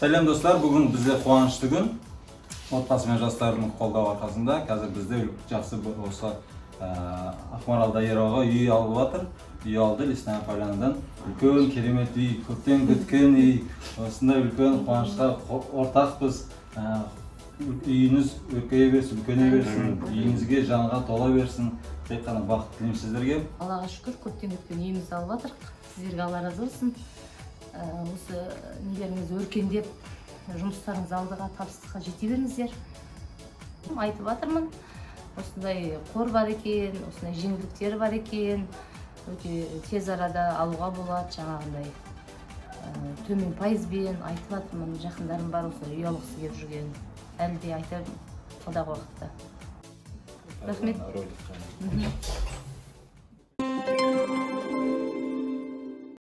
Selam dostlar, bugün bizde kuvанычтуу күн. Отбасы мен жастардын колдоо аркасында қазір бізде жақсы болса Акмаралда Ерага үй алып жатыр. Үй алды Лесная Полянадан. Үлкен керемет үй, көптен күткен үй. Осындай үлкен кубанычка ортакпыз. Үйүнүз өркөйө берсин, үлкөнөй берсин, үйүңүзгө жанга тола берсин. Тек қана бақыт тілейм сіздерге. Аллаға шүкір, көптен күткен үйімізді алып жатырық. Сіздерге Алла разы болсын. Осы нелеріңіз өркендеп, жұмыстарыңыз алдыға, табыстыққа жете беріңіздер. Айтып жатырмын. Осындай қор бар екен, осындай жеңілдіктері бар екен. Өте тез арада алуға болады, жаңағындай төмен пайызбен айтып жатырмын. Жақындарым бар, осы үй алғысы келіп жүрген. Әлі де айтамын, алдағы уақытта. Рахмет.